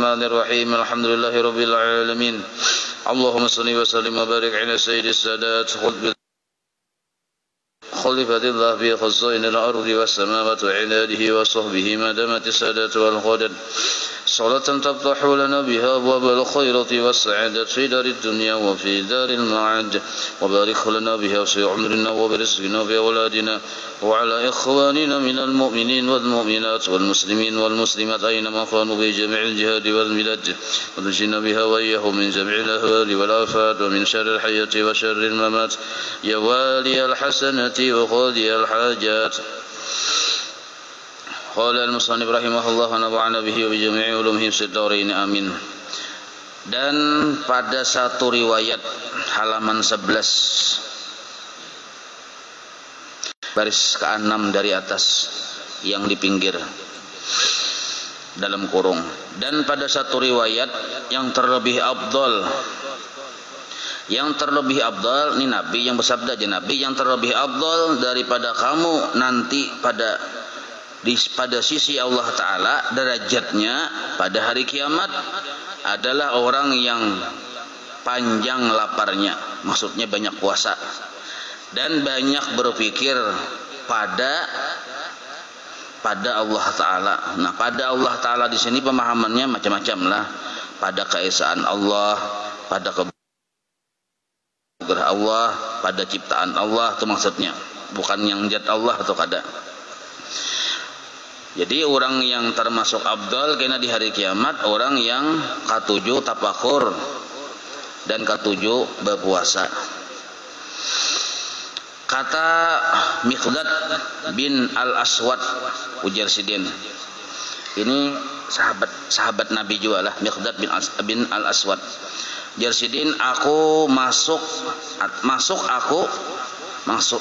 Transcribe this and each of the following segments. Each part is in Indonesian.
Bismillahirrahmanirrahim. Alhamdulillahi rabbil alamin. Allahumma shalli wa sallim wa barik ala sayyidis sadat khalifatillah bi khazainil ardi was samawati wa iladihi wa sahbihi ma damat sadat wal qadad. Salatan taftahu lana biha abwabal khairati was sa'adati fi darid dunya wa fi daril ma'ad. Wa barik lana biha fi umrina wa bi rizqina wa bi awladina wa ala ikhwanina minal mu'minin wal mu'minat wal muslimin wal muslimat aynama kanu bi jami'il jihad wal milad. Wa najina biha wa iyyahum min jami'il ahwali wal afat wa min syarril hayati wa syarril mamat. Ya waliyal hasanati wa qadiyal hajat. Qala al-musannif rahimahullah wa nafa'ana bihi wa bi jami'i ulumihi fid dharain amin. Dan pada satu riwayat halaman 11 baris ke-6 dari atas yang di pinggir dalam kurung. Dan pada satu riwayat yang terlebih afdal, ini Nabi yang bersabda aja, Nabi yang terlebih afdal daripada kamu nanti pada sisi Allah Ta'ala derajatnya pada hari kiamat adalah orang yang panjang laparnya, maksudnya banyak puasa dan banyak berpikir pada Allah Ta'ala. Nah, pada Allah Ta'ala di sini pemahamannya macam-macam lah, pada keesaan Allah, pada keberkahan Allah, pada ciptaan Allah, itu maksudnya, bukan yang zat Allah atau kada. Jadi orang yang termasuk abdal kena di hari kiamat orang yang katujuh tafakur dan katujuh berpuasa. Kata Miqdad bin Al-Aswad, ujar Sidin, ini sahabat Nabi juga lah, Miqdad bin Al-Aswad. Ujar Sidin, aku masuk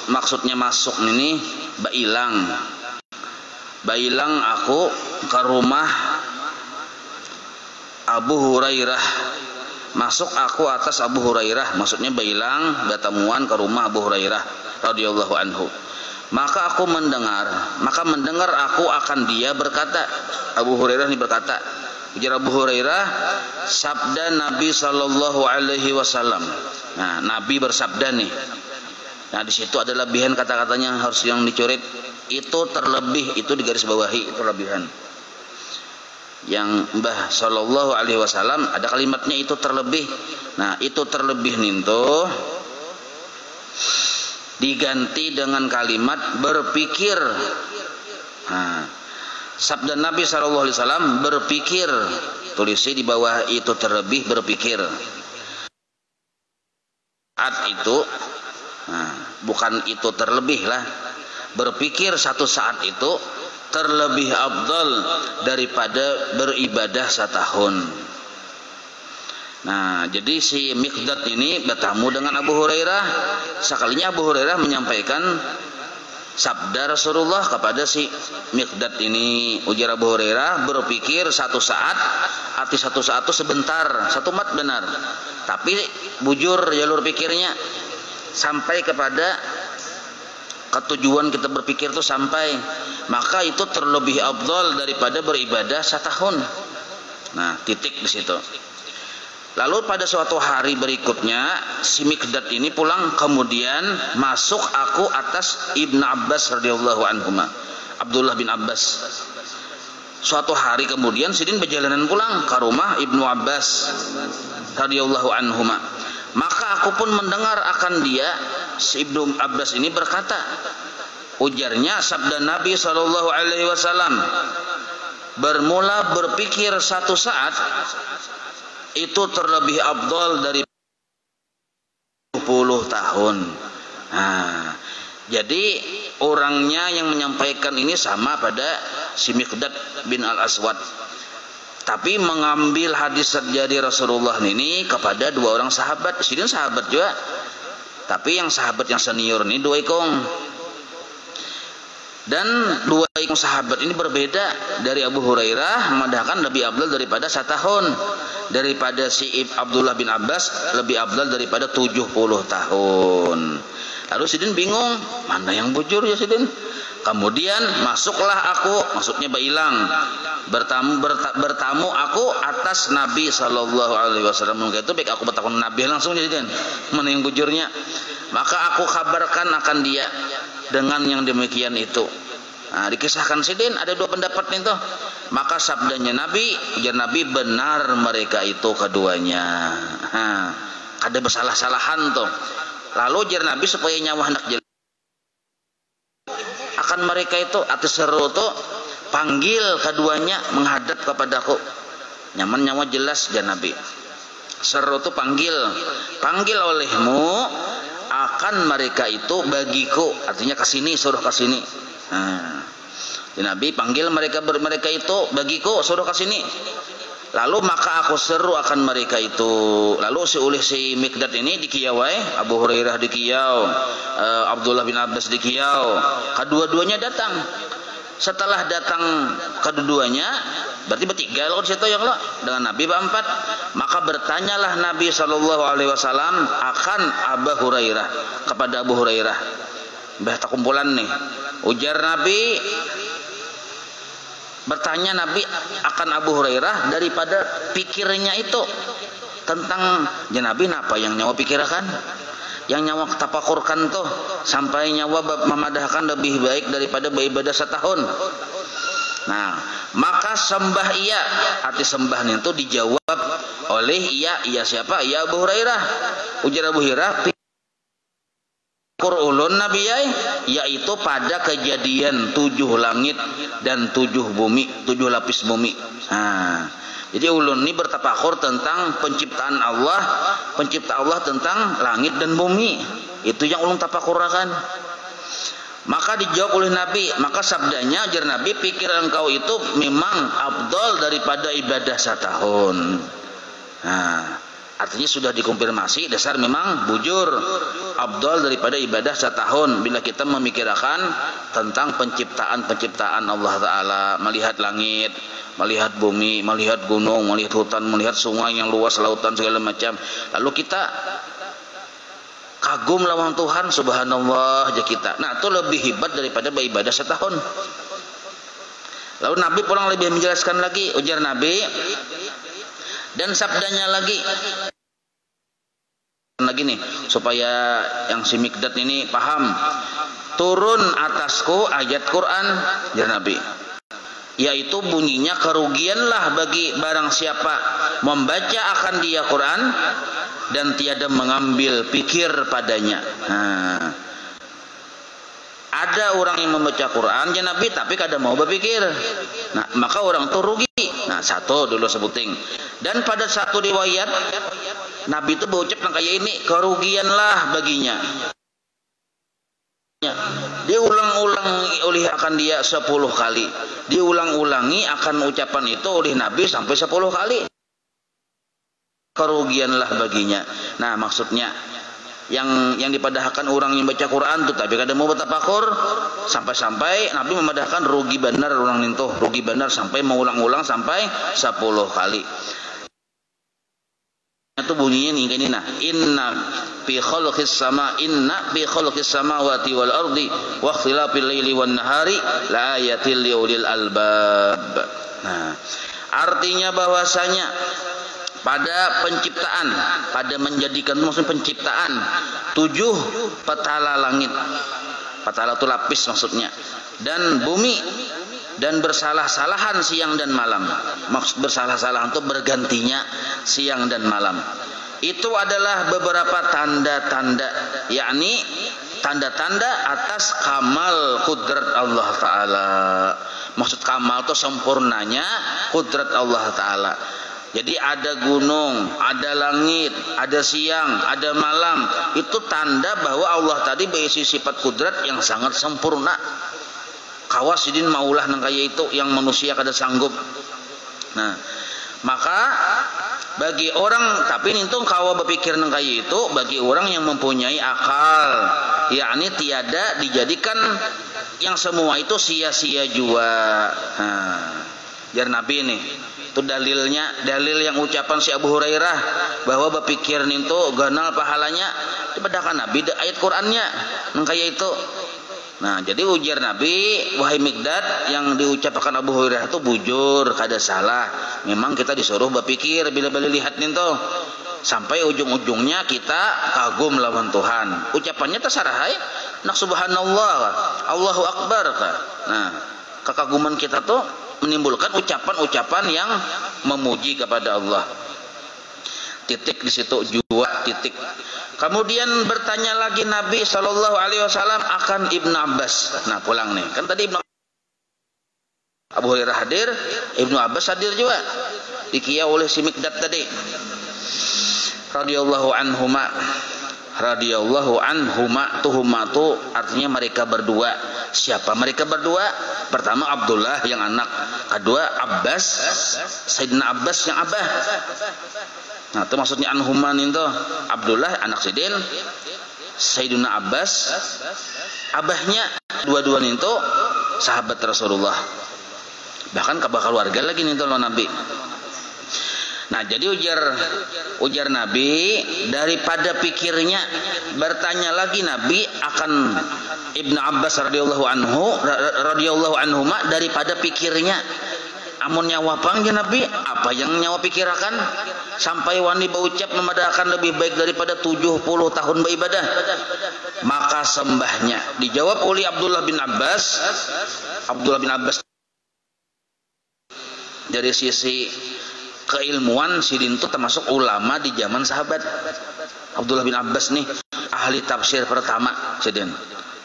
maksudnya masuk ini bailang aku ke rumah Abu Hurairah. Masuk aku atas Abu Hurairah, maksudnya bailang datamuan ke rumah Abu Hurairah radhiyallahu anhu. Maka mendengar aku akan dia berkata, Abu Hurairah ini berkata, ujar Abu Hurairah, sabda Nabi sallallahu alaihi wasallam. Nah, Nabi bersabda nih. Nah, di situ ada lebihan kata-katanya harus yang dicoret. Itu terlebih, itu di garis bawahi, itu lebihan. Yang Mbah sallallahu alaihi wasallam ada kalimatnya itu terlebih. Nah, itu terlebih ninto diganti dengan kalimat berpikir. Nah, sabda Nabi sallallahu alaihi wasallam berpikir, tulisi di bawah itu terlebih berpikir. Itu bukan itu terlebih lah. Berpikir satu saat itu terlebih afdal daripada beribadah setahun. Nah, jadi si Miqdad ini bertamu dengan Abu Hurairah. Sekalinya Abu Hurairah menyampaikan sabda Rasulullah kepada si Miqdad ini. Ujar Abu Hurairah, berpikir satu saat, arti satu saat itu sebentar, satu mat benar. Tapi bujur jalur pikirnya sampai kepada ketujuan kita berpikir itu sampai, maka itu terlebih afdal daripada beribadah setahun. Nah, titik di situ. Lalu pada suatu hari berikutnya si Miqdad ini pulang, kemudian masuk aku atas Ibnu Abbas radhiyallahu anhuma, Abdullah bin Abbas. Suatu hari kemudian Sidin berjalanan pulang ke rumah Ibnu Abbas radhiyallahu anhuma. Maka aku pun mendengar akan dia, si Ibnu Abbas ini berkata, ujarnya sabda Nabi sallallahu alaihi wasallam, bermula berpikir satu saat itu terlebih afdal dari 10 tahun. Nah, jadi orangnya yang menyampaikan ini sama pada si Miqdad bin Al-Aswad, tapi mengambil hadis dari Rasulullah ini kepada dua orang sahabat. Sidin sahabat juga, tapi yang sahabat yang senior ini dua ikong. Dan dua ikong sahabat ini berbeda. Dari Abu Hurairah mengatakan lebih afdal daripada setahun, daripada si Abdullah bin Abbas lebih afdal daripada 70 tahun. Lalu Sidin bingung, mana yang bujur ya Sidin? Kemudian masuklah aku, maksudnya bailang, bertamu aku atas Nabi sallallahu alaihi wasallam. Itu baik aku bertakun Nabi langsung jadi kan, mana yang bujurnya. Maka aku kabarkan akan dia dengan yang demikian itu. Nah, dikisahkan sidin ada dua pendapat nih tuh. Maka sabdanya Nabi, ujar Nabi, benar mereka itu keduanya. Ada bersalah-salahan tuh. Lalu ujar Nabi supaya nyawa hendak jelas akan mereka itu atas seru tuh, panggil keduanya menghadap kepadaku. Nyaman nyawa jelas ujar Nabi. Seru tuh panggil olehmu akan mereka itu bagiku, artinya kesini, suruh kesini. Nabi panggil mereka itu bagiku, suruh kesini. Lalu maka aku seru akan mereka itu. Lalu si Mikdad ini dikiyawai, Abu Hurairah dikiyau, Abdullah bin Abbas dikiyau. Kedua-duanya datang. Setelah datang kedua-duanya, berarti bertiga loh di situ yang lo dengan Nabi berempat. Maka bertanyalah Nabi sallallahu alaihi wasallam akan Abu Hurairah kepada Abu Hurairah. Bah tak kumpulan nih. Ujar Nabi, bertanya Nabi akan Abu Hurairah daripada pikirnya itu tentang Nabi apa yang nyawa pikirkan, yang nyawa tapakurkan tuh sampai nyawa memadahkan lebih baik daripada beribadah setahun. Nah, maka sembah ia, arti sembah itu dijawab oleh ia siapa? Ya Abu Hurairah. Ujar Abu Hurairah, ulun Nabi yaitu pada kejadian 7 langit dan 7 bumi, 7 lapis bumi. Jadi ulun ini bertafakur tentang penciptaan Allah, pencipta Allah tentang langit dan bumi. Itu yang ulun tafakurkan. Maka dijawab oleh Nabi, maka sabdanya ajar Nabi, pikir engkau itu memang afdal daripada ibadah setahun. Artinya sudah dikonfirmasi, dasar memang bujur afdal daripada ibadah setahun bila kita memikirkan tentang penciptaan Allah Ta'ala, melihat langit, melihat bumi, melihat gunung, melihat hutan, melihat sungai yang luas, lautan segala macam. Lalu kita kagum lawan Tuhan, subhanallah aja kita. Nah, itu lebih hebat daripada beribadah setahun. Lalu Nabi pulang lebih menjelaskan lagi, ujar Nabi, dan sabdanya lagi nih supaya yang si Mikdad ini paham. Turun atasku ayat Quran, ya Nabi, yaitu bunyinya kerugianlah bagi barang siapa membaca akan dia Quran dan tiada mengambil pikir padanya. Ada orang yang membaca Quran ya Nabi tapi kada mau berpikir. Nah, maka orang itu rugi. Nah, satu dulu sebuting. Dan pada satu riwayat Nabi itu berucap kayak ini, kerugianlah baginya. Diulang-ulang oleh akan dia 10 kali. Diulang-ulangi akan ucapan itu oleh Nabi sampai 10 kali. Kerugianlah baginya. Nah, maksudnya yang dipadahkan orang yang baca Quran tuh tapi kadang mau bertafakur sampai Nabi memadahkan rugi benar orang itu, rugi benar sampai mengulang-ulang sampai 10 kali. Itu bunyinya nih gini, nah, inna fi khalqis samawati wal ardi wa ikhtilafil laili wan nahari la ayatil liulil albab. Nah, artinya bahwasanya pada penciptaan, pada menjadikan, maksud penciptaan 7 petala langit, petala itu lapis maksudnya, dan bumi, dan bersalah-salahan siang dan malam. Maksud bersalah-salahan itu bergantinya siang dan malam. Itu adalah beberapa tanda-tanda, yakni tanda-tanda atas kamal kudrat Allah Ta'ala. Maksud kamal itu sempurnanya kudrat Allah Ta'ala. Jadi ada gunung, ada langit, ada siang, ada malam. Itu tanda bahwa Allah tadi berisi sifat kudrat yang sangat sempurna. Kawasidin maulah nang kaya itu yang manusia kada sanggup. Nah, maka bagi orang, tapi itu kawa berpikir nang kaya itu bagi orang yang mempunyai akal, yakni tiada dijadikan yang semua itu sia-sia jua. Biar Nabi nih, itu dalilnya, dalil yang ucapan si Abu Hurairah bahwa berpikir itu ganal pahalanya, dipadahkan Nabi ayat Qurannya nang kaya itu. Nah, jadi ujar Nabi, wahai Mikdad, yang diucapkan Abu Hurairah itu bujur, kada salah. Memang kita disuruh berpikir bila-bila lihat nih tuh. Sampai ujung-ujungnya kita kagum lawan Tuhan. Ucapannya terserah hai, nak subhanallah, Allahu Akbar. Nah, kekaguman kita tuh menimbulkan ucapan-ucapan yang memuji kepada Allah. Titik di situ jua titik. Kemudian bertanya lagi Nabi Shallallahu Alaihi Wasallam akan Ibnu Abbas. Nah pulang nih, kan tadi Abu Hurairah hadir, Ibnu Abbas hadir juga. Dikiyau oleh si Mikdad tadi. Radhiyallahu anhuma. Radhiyallahu anhuma, tuhumatu artinya mereka berdua. Siapa mereka berdua? Pertama Abdullah yang anak, kedua Abbas, Sayyidina Abbas yang abah. Nah, itu maksudnya anhuman itu Abdullah anak Sidin, Sayyidina Abbas abahnya, dua-duanya itu sahabat Rasulullah. Bahkan kabah keluarga lagi nih lo Nabi. Nah, jadi ujar Nabi daripada pikirnya bertanya lagi Nabi akan Ibnu Abbas radhiyallahu anhuma daripada pikirnya. Amun nyawa pangnya Nabi, apa yang nyawa pikirakan sampai wani berucap memadahkan lebih baik daripada 70 tahun beribadah. Maka sembahnya dijawab oleh Abdullah bin Abbas. Abdullah bin Abbas dari sisi keilmuan Sidin itu termasuk ulama di zaman sahabat. Abdullah bin Abbas nih ahli tafsir pertama Sidin.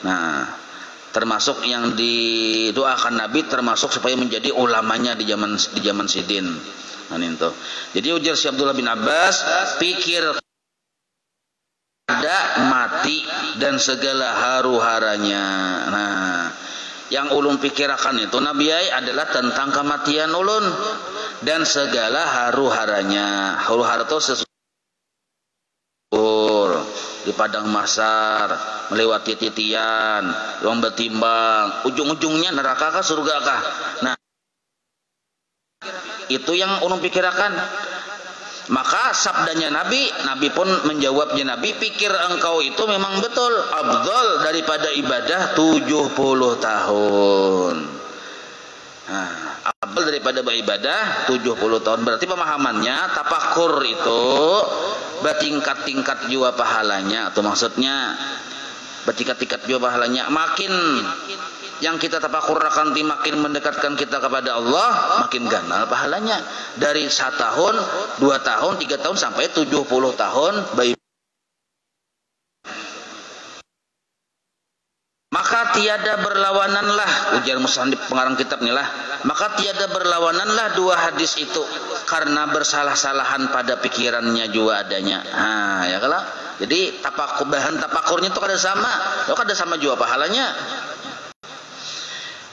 Nah, termasuk yang didoakan Nabi, termasuk supaya menjadi ulamanya di zaman Sidin. Nah, itu. Jadi ujar si Abdullah bin Abbas, pikir ada mati dan segala haru-haranya. Nah, yang ulun pikirakan itu Nabi adalah tentang kematian ulun dan segala haru-haranya. Haru-hara itu sesuatu di padang mahsyar, melewati titian, lomba timbang, ujung-ujungnya neraka kah surga kah? Nah, itu yang ulun pikirkan. Maka sabdanya Nabi pun menjawabnya Nabi, pikir engkau itu memang betul afdal daripada ibadah 70 tahun. Nah, afdal daripada beribadah 70 tahun. Berarti pemahamannya tafakur itu bertingkat-tingkat juga pahalanya, atau maksudnya bertingkat-tingkat juga pahalanya. Makin yang kita tafakur akan makin mendekatkan kita kepada Allah, makin ganal pahalanya. Dari 1 tahun, 2 tahun, 3 tahun sampai 70 tahun beribadah. Maka tiada berlawananlah, ujar musannif pengarang kitab inilah, maka tiada berlawananlah dua hadis itu karena bersalah-salahan pada pikirannya juga adanya. Nah, ya kalau jadi bahan tapakurnya itu kada sama juga pahalanya.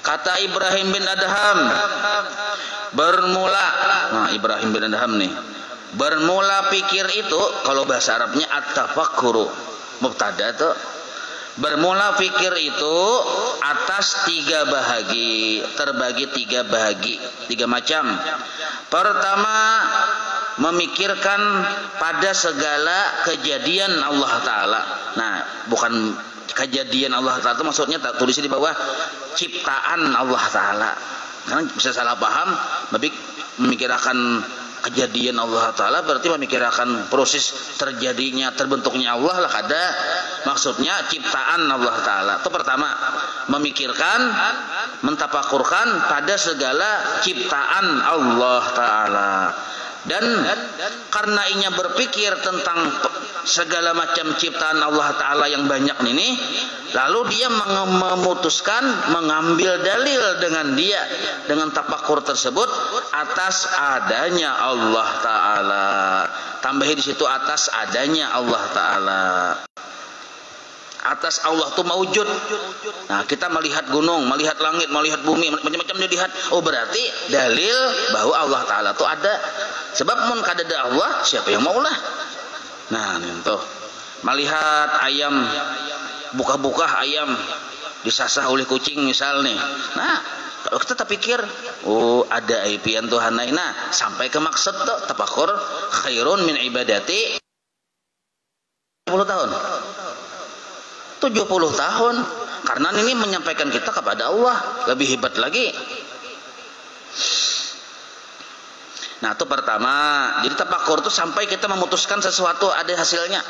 Kata Ibrahim bin Adham bermula, nah Ibrahim bin Adham nih, bermula pikir itu kalau bahasa Arabnya at-tafakkuru, mubtada tuh. Bermula fikir itu atas 3 bahagi, terbagi 3 bahagi, 3 macam. Pertama, memikirkan pada segala kejadian Allah Ta'ala. Nah, bukan kejadian Allah Ta'ala itu maksudnya tak tulisnya di bawah ciptaan Allah Ta'ala. Karena bisa salah paham, lebih memikirkan kejadian Allah Ta'ala berarti memikirkan proses terjadinya, terbentuknya Allah lah, kada. Maksudnya ciptaan Allah Ta'ala. Itu pertama, memikirkan, mentafakurkan pada segala ciptaan Allah Ta'ala. Dan karena inya berpikir tentang segala macam ciptaan Allah Ta'ala yang banyak ini, lalu dia memutuskan mengambil dalil dengan tafakur tersebut atas adanya Allah Ta'ala. Tambahin di situ atas adanya Allah Ta'ala. Atas Allah itu maujud. Nah, kita melihat gunung, melihat langit, melihat bumi, macam-macam dilihat. Oh, berarti dalil bahwa Allah Ta'ala itu ada. Sebab mun kada ada Allah, siapa yang maulah? Nah, itu. Melihat ayam, buka-buka ayam disasah oleh kucing misal nih. Nah, kalau kita terpikir, oh ada aipian Tuhan. Nah, sampai ke maksud tuh, tafakur khairun min ibadati 70 tahun. 70 tahun karena ini menyampaikan kita kepada Allah, lebih hebat lagi. Nah itu pertama. Jadi tafakur itu sampai kita memutuskan sesuatu ada hasilnya.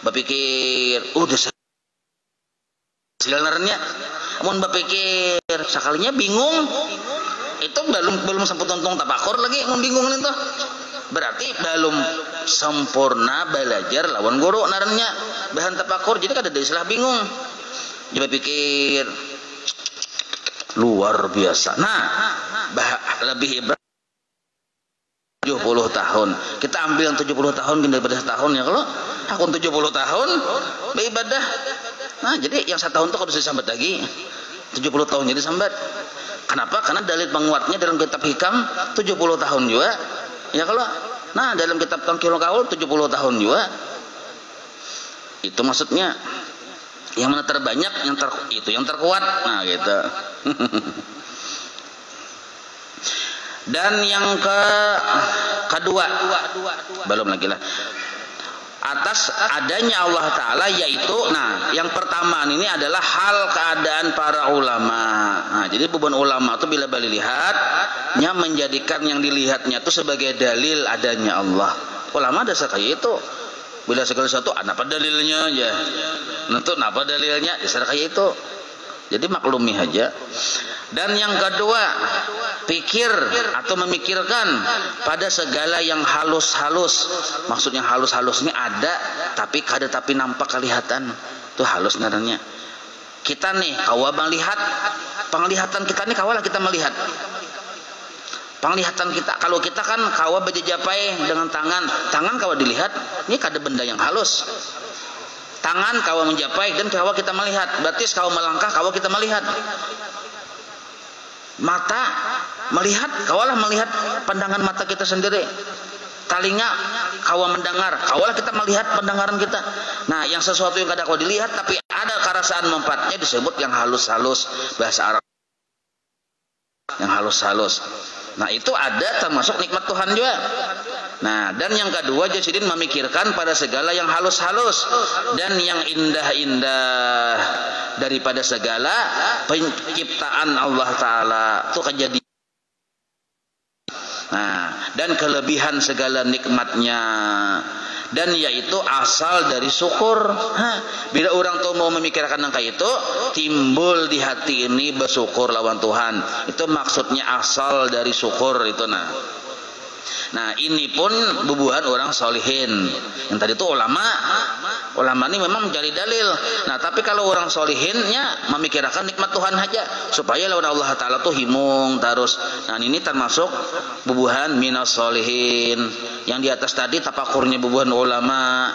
Berpikir, udah hasilnya. Mun berpikir sekalinya bingung, itu belum sempat untung tafakur lagi, mun bingung itu. Berarti belum sempurna belajar lawan guru narannya bahan tafakur. Jadi kada ada istilah bingung. Coba pikir luar biasa. Nah, lebih hebat 70 tahun. Kita ambil yang 70 tahun daripada setahun ya. Kalau aku 70 tahun beribadah. Nah, jadi yang 1 tahun itu kalau bisa sambat lagi. 70 tahun jadi sambat. Kenapa? Karena dalil penguatnya dalam kitab Hikam 70 tahun juga. Ya kalau nah dalam kitab Tangkilul Qaul 70 tahun juga. Itu maksudnya yang mana terbanyak itu yang terkuat. Nah, gitu. Dan yang kedua belum lagi lah atas adanya Allah Ta'ala, yaitu nah yang pertama ini adalah hal keadaan para ulama. Nah, jadi beban ulama itu bila lihatnya menjadikan yang dilihatnya itu sebagai dalil adanya Allah. Ulama dasar kayak itu bila segala sesuatu apa dalilnya aja, nentu apa dalilnya dasar kayak itu. Jadi maklumi aja. Dan yang kedua, pikir atau memikirkan pada segala yang halus-halus. Maksudnya halus-halus ini ada tapi nampak kelihatan. Itu halus namanya. Kita nih kawa melihat, penglihatan kita nih kawalah kita melihat. Penglihatan kita, kalau kita kan kawa berjajapai dengan tangan kawa dilihat, ini kada benda yang halus. Tangan kawa menjapai dan kawa kita melihat. Berarti kawa melangkah kawa kita melihat. Mata melihat, kawalah melihat pandangan mata kita sendiri. Telinga kawa mendengar, kawalah kita melihat pendengaran kita. Nah, yang sesuatu yang kada kawa dilihat tapi ada kerasaan manfaatnya disebut yang halus-halus, bahasa Arab. Yang halus-halus. Nah, itu ada termasuk nikmat Tuhan juga. Nah, dan yang kedua Jasidin memikirkan pada segala yang halus-halus dan yang indah-indah daripada segala penciptaan Allah Ta'ala itu kejadian. Nah, dan kelebihan segala nikmatnya, dan yaitu asal dari syukur. Bila orang tuh mau memikirkan angka itu, timbul di hati ini bersyukur lawan Tuhan. Itu maksudnya asal dari syukur itu. Nah ini pun bubuhan orang solihin. Yang tadi itu ulama ini memang mencari dalil. Nah tapi kalau orang solihinnya memikirkan nikmat Tuhan aja supaya lawan Allah Ta'ala tuh himung terus. Nah ini termasuk bubuhan minas solihin. Yang di atas tadi tapakurnya bubuhan ulama.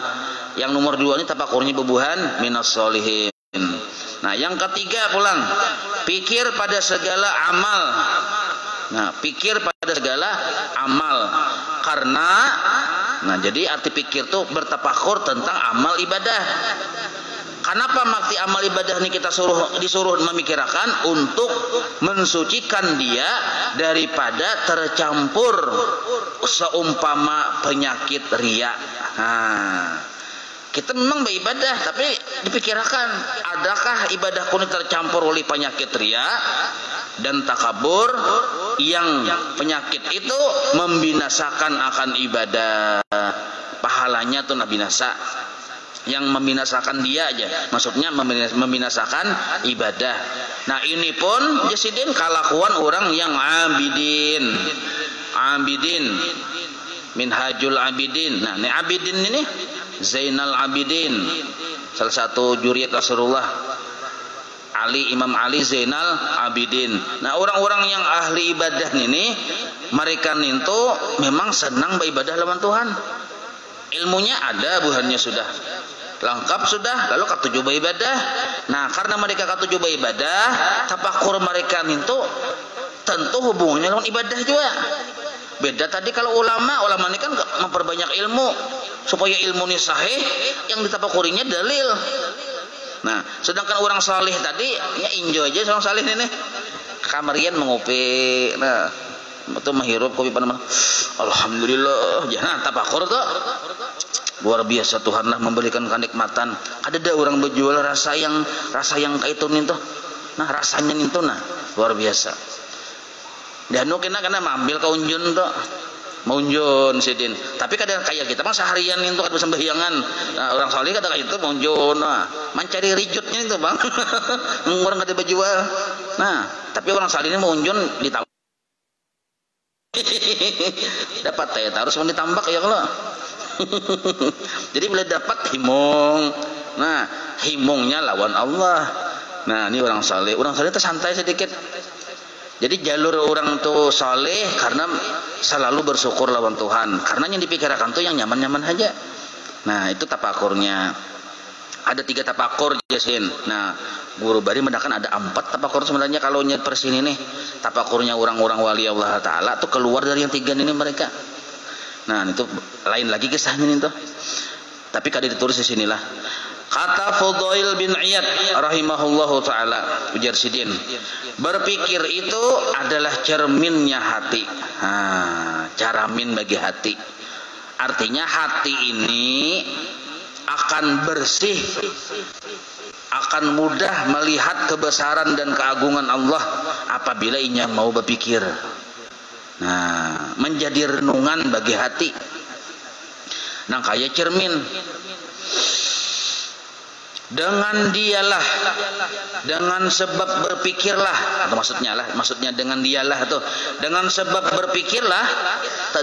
Yang nomor 2 ini tapakurnya bubuhan minas solihin. Nah yang ketiga pulang, pikir pada segala amal. Nah, pikir pada segala amal. Karena nah jadi arti pikir itu bertafakur tentang amal ibadah. Kenapa makti amal ibadah ini kita disuruh memikirkan untuk mensucikan dia daripada tercampur seumpama penyakit riya. Nah, kita memang beribadah tapi dipikirkan adakah ibadahku ini tercampur oleh penyakit riya dan takabur yang penyakit itu membinasakan akan ibadah, pahalanya tuh binasa. Yang membinasakan dia aja, maksudnya membinasakan ibadah. Nah ini pun Jasidin kalakuan orang yang abidin Minhajul Abidin. Nah ini Abidin ini Zainal Abidin, salah satu juriyat Rasulullah Imam Ali Zainal Abidin. Nah orang-orang yang ahli ibadah ini mereka itu memang senang beribadah lawan Tuhan. Ilmunya ada, buhannya sudah lengkap sudah, lalu katuju beribadah. Nah karena mereka katuju beribadah, tafakur mereka itu tentu hubungannya dengan ibadah juga. Beda tadi kalau ulama ini kan memperbanyak ilmu supaya ilmu ini sahih, yang ditafakurinya dalil. Nah, sedangkan orang salih tadi ya enjoy aja orang salih ini. Kamarian mengopi. Nah, itu menghirup kopi panas. Alhamdulillah. Jangan tafakur tuh. Luar biasa Tuhanlah memberikan kenikmatan. Ada orang berjual rasa yang kayak itu nih tuh. Nah rasanya nih tuh nah luar biasa. Dan kena ambil kaunjun tuh. Maunjun sidin. Tapi kadang kayak kita mah seharian itu kan sembahiangan. Nah, orang saleh kadang itu maunjun. Nah, mencari rijutnya itu bang. Orang kada berjual. Nah, tapi orang saleh ini maunjun ditambak. Dapat teh harus mau ditambak ya kalau. Jadi boleh dapat himung. Nah, himungnya lawan Allah. Nah, ini orang saleh itu santai sedikit. Jadi jalur orang tuh saleh karena selalu bersyukur lawan Tuhan. Karena yang dipikirkan tuh yang nyaman-nyaman aja. Nah, itu tapakurnya. Ada 3 tapakur Jasin. Nah, guru bari mendakan ada 4 tapakur sebenarnya kalau nyet persini nih. Tapakurnya orang-orang wali Allah Ta'ala tuh keluar dari yang 3 ini mereka. Nah, itu lain lagi kisahnya nih tuh. Tapi kada ditulis di sinilah. Kata Fudail bin Iyad rahimahullahu taala, ujar Sidin, berpikir itu adalah cerminnya hati. Caramin bagi hati. Artinya hati ini akan bersih, akan mudah melihat kebesaran dan keagungan Allah apabila inya mau berpikir. Nah, menjadi renungan bagi hati. Nah, kayak cermin. Dengan dialah, dengan sebab berpikirlah, atau maksudnya dengan dialah tuh, dengan sebab berpikirlah,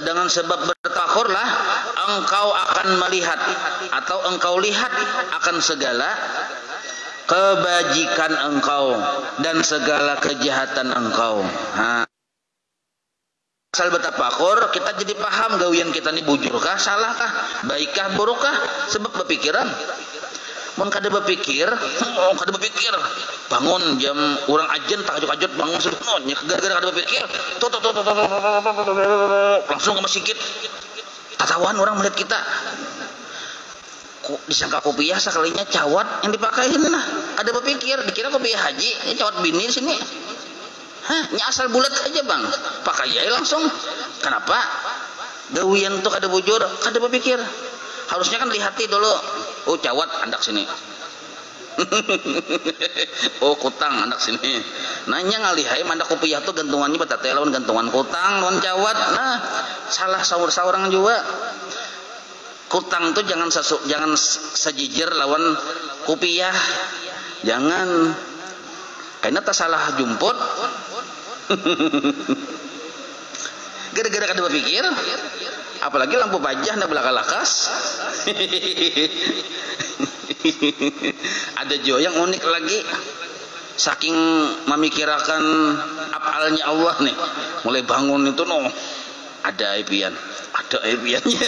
dengan sebab bertakurlah, engkau akan melihat atau engkau lihat akan segala kebajikan engkau dan segala kejahatan engkau. Asal bertafakur kita jadi paham gawian kita ini bujurkah, salahkah, baikkah, burukkah, sebab berpikiran. Mun kada berpikir, bangun jam orang ajen tak ajut bangun sudah gara-gara kada berpikir, langsung ke masjid. Tatawan orang melihat kita, disangka kopiah sekalinya cawat yang dipakai ini nah, ada berpikir, dikira kopiah haji, ini cawat bini di sini. Ini asal bulat aja bang, pakai aja langsung. Kenapa? Gawian tuh kada bujur, kada berpikir. Harusnya kan lihati dulu. Oh cawat andak sini. Oh kutang andak sini. Nanya ngalihai mandak kopiah tuh gantungannya batate lawan gantungan kutang lawan cawat. Nah, salah saurang juga. Kutang tuh jangan sejijir lawan kopiah. Jangan. Karena tak salah jumput. Gara-gara kada berpikir. Apalagi lampu bajah ndak belaka-lakas. Ada juga yang unik lagi, saking memikirkan afalnya Allah nih, mulai bangun itu ada aibian, ada aibiannya.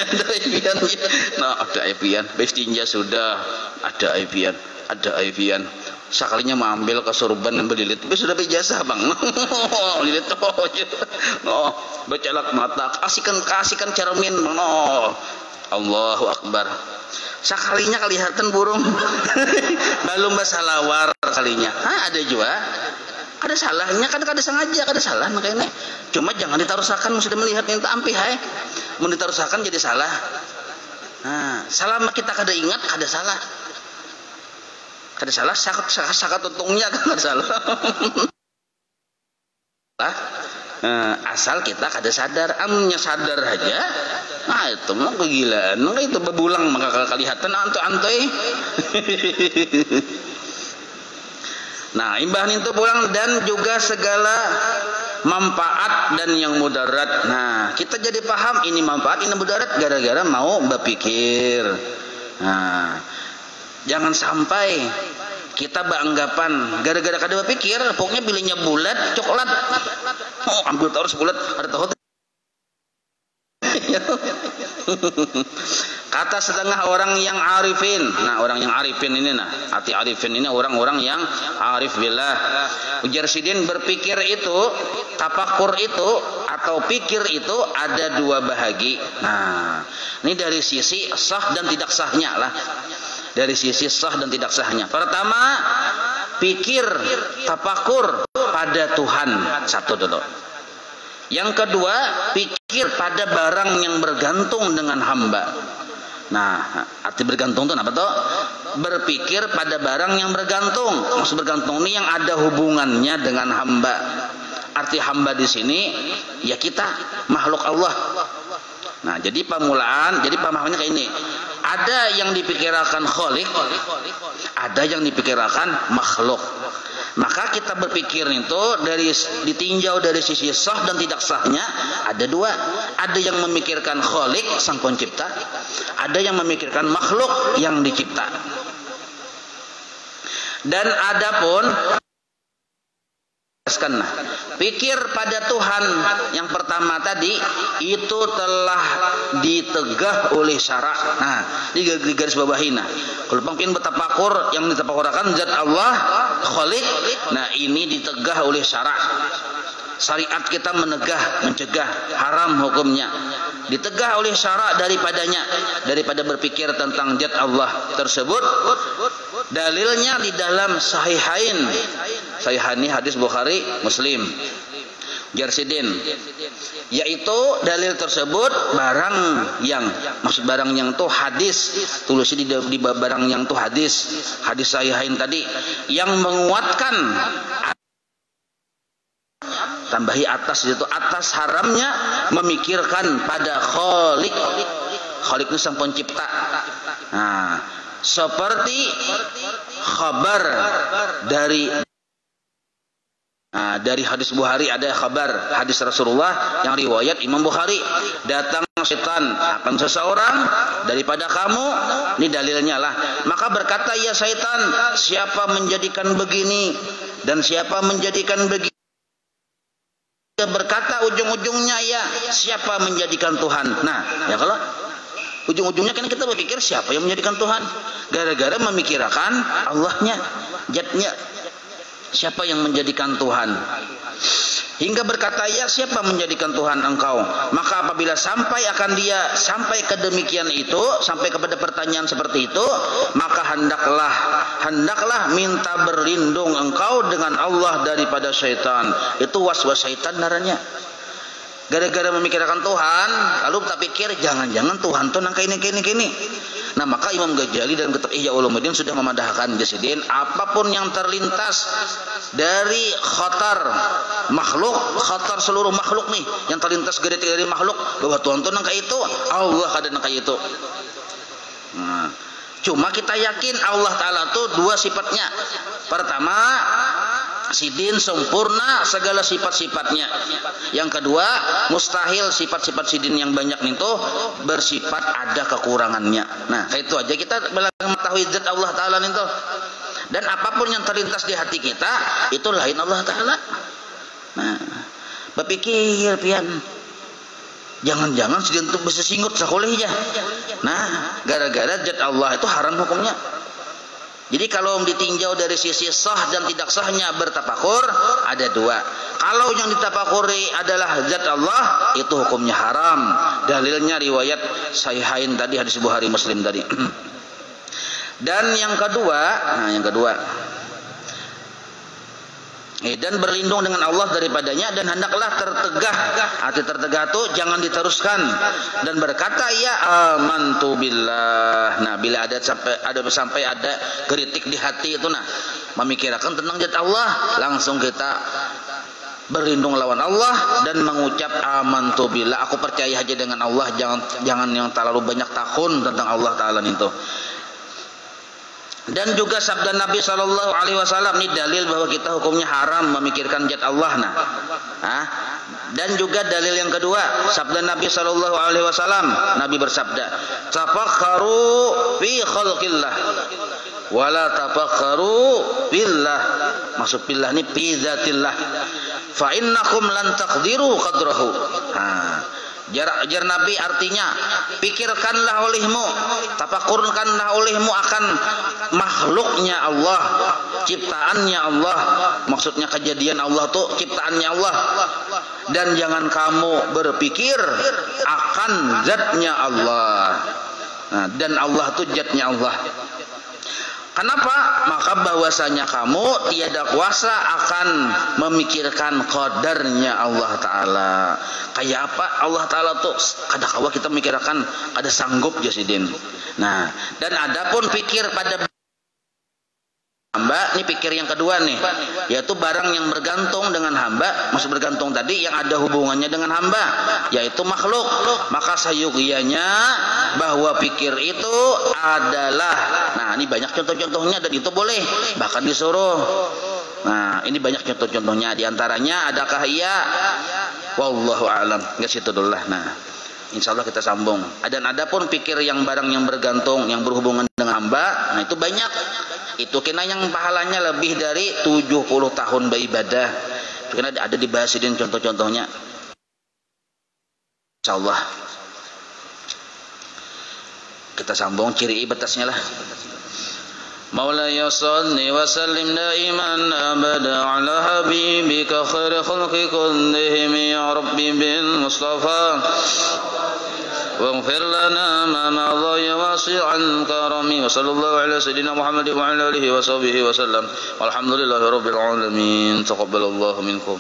Nah, ada aibian, bestinja sudah ada aibian. Sekalinya mengambil kesurban dan berlilit, sudah berjasa bang. Lilit aja. Bercelak mata, kasihkan cermin. Allahu Akbar. Sekalinya kelihatan burung. Belum basalawar kalinya. Ada juga. Ada salahnya, kan ada sengaja, ada salah makanya. Cuma jangan ditarusakan, sudah melihat itu ampih hai. Mau ditarusakan jadi salah. Nah, selama kita kada ingat, kada salah. Kada salah, sakat untungnya kan kada salah. Asal kita kada sadar, amnya sadar aja. Nah itu mah kegilaan, itu bebulang maka kelihatan antoy. Nah imbah itu pulang dan juga segala manfaat dan yang mudarat. Nah kita jadi paham ini manfaat ini mudarat gara-gara mau berpikir. Nah jangan sampai kita beranggapan gara-gara kada berpikir pokoknya pilihnya bulat coklat. Ambil terus bulat ada tahu. Kata setengah orang yang arifin. Nah orang yang arifin ini arti arifin ini orang-orang yang arif billah. Ujar Sidin berpikir itu, tafakur itu atau pikir itu ada 2 bahagi. Nah ini dari sisi sah dan tidak sahnya lah. Dari sisi sah dan tidak sahnya. Pertama, pikir tafakur pada Tuhan satu dulu. Yang kedua, pikir pada barang yang bergantung dengan hamba. Nah, arti bergantung itu apa toh? Berpikir pada barang yang bergantung. Maksud bergantung ini yang ada hubungannya dengan hamba. Arti hamba di sini ya kita, makhluk Allah. Nah, jadi permulaan, jadi pemahamannya kayak ini. Ada yang dipikirkan khalik, ada yang dipikirkan makhluk. Maka kita berpikir itu dari ditinjau dari sisi sah dan tidak sahnya ada dua. Ada yang memikirkan khalik, sang pencipta, ada yang memikirkan makhluk yang dicipta. Dan adapun pikir pada Tuhan yang pertama tadi itu telah ditegah oleh syarak. Nah, di garis bawahin. Nah, kalau mungkin bertafakur yang ditafakurakan zat Allah Khalik. Nah, ini ditegah oleh syarak. Syariat kita mencegah haram hukumnya. Ditegah oleh syarak daripada berpikir tentang zat Allah tersebut. Dalilnya di dalam Sahihain. Sahihain hadis Bukhari Muslim. Jarsidin, yaitu dalil tersebut barang yang maksud barang yang tuh hadis, tulisnya di barang yang tuh hadis Sahihain tadi yang menguatkan, tambahi atas itu atas haramnya memikirkan pada Khalik itu sang pencipta. Nah, seperti khabar dari hadis Bukhari, ada khabar hadis Rasulullah yang riwayat Imam Bukhari, datang setan akan seseorang daripada kamu, ini dalilnya lah. Maka berkata ya setan, siapa menjadikan begini dan siapa menjadikan begini? Berkata ujung-ujungnya ya siapa menjadikan Tuhan. Nah, ya kalau ujung-ujungnya kan kita berpikir siapa yang menjadikan Tuhan, gara-gara memikirkan Allahnya, zatnya. Siapa yang menjadikan Tuhan? Hingga berkata ya siapa menjadikan Tuhan engkau? Maka apabila sampai ke demikian itu, sampai kepada pertanyaan seperti itu, maka hendaklah minta berlindung engkau dengan Allah daripada syaitan. Itu waswas syaitan naranya. Gara-gara memikirkan Tuhan, lalu kita pikir jangan-jangan Tuhan tuh nang kini. Nah, maka Imam Ghazali dan Kitab Ihya Ulumuddin sudah memadahkan jasidin apapun yang terlintas dari khatar makhluk, khatar seluruh makhluk nih yang terlintas dari makhluk bahwa Tuhan tuh nang itu, Allah ada nang itu. Nah, cuma kita yakin Allah Ta'ala tuh dua sifatnya. Pertama, sidin sempurna segala sifat-sifatnya. Yang kedua, mustahil sifat-sifat sidin yang banyak itu bersifat ada kekurangannya. Nah, itu aja kita mengetahui zat Allah Ta'ala itu. Dan apapun yang terlintas di hati kita itu lain Allah Ta'ala. Nah, berpikir pian jangan-jangan sidin itu bisa singgut sakolehnya. Nah, gara-gara zat Allah itu haram hukumnya. Jadi kalau ditinjau dari sisi sah dan tidak sahnya bertafakur ada dua. Kalau yang ditafakuri adalah zat Allah itu hukumnya haram. Dalilnya riwayat Sahihain tadi hadis Bukhari Muslim tadi. Dan yang kedua, dan berlindung dengan Allah daripadanya dan hendaklah tertegah. Arti tertegah itu jangan diteruskan dan berkata ya amantu billah. Nah, bila ada sampai ada kritik di hati itu, nah memikirkan tentang zat Allah, langsung kita berlindung lawan Allah dan mengucap amantu billah, aku percaya aja dengan Allah, jangan yang terlalu banyak takun tentang Allah Ta'ala itu. Dan juga sabda Nabi Shallallahu Alaihi Wasallam ini dalil bahwa kita hukumnya haram memikirkan zat Allah. Dan juga dalil yang kedua sabda Nabi Shallallahu Alaihi Wasallam, Nabi bersabda, tafakkaru fi khalqillah, wala tafakkaru billah. Maksud billah ini fi zatillah. Fa innakum lan taqdiru qadrahu. Jar Nabi artinya pikirkanlah olehmu, tafakurkanlah olehmu akan makhluknya Allah, ciptaannya Allah, maksudnya kejadian Allah tuh ciptaannya Allah, dan jangan kamu berpikir akan zatnya Allah. Nah, dan Allah tuh zatnya Allah. Kenapa? Maka bahwasanya kamu tiada kuasa akan memikirkan qadarnya Allah Ta'ala. Kayak apa Allah Ta'ala tuh? Kadang-kala kita memikirkan ada sanggup jasidin. Nah, dan adapun pikir pada hamba, ini pikir yang kedua nih, yaitu barang yang bergantung dengan hamba, maksud bergantung tadi yang ada hubungannya dengan hamba, yaitu makhluk. Maka sayugianya bahwa pikir itu adalah, nah ini banyak contoh-contohnya dan itu boleh, bahkan disuruh. Nah ini banyak contoh-contohnya, diantaranya adakah iya? Wallahu a'lam. Nggak situ dulu lah. Nah insya Allah kita sambung. Dan adapun pikir yang barang yang bergantung, yang berhubungan dengan hamba, nah itu banyak. Itu kena yang pahalanya lebih dari 70 tahun beribadah. Itu kena ada dibahas ini contoh-contohnya. Insyaallah. Kita sambung ciri batasnya lah. Maulaya salli wa sallim daiman abada ala habibika khairi khalqi kullihim ya rabbi bil mustafa واغفر لنا ما مضى يا واسع الكرم وصلى الله على سيدنا محمد وعلى اله وصحبه وسلم والحمد لله رب العالمين تقبل الله منكم.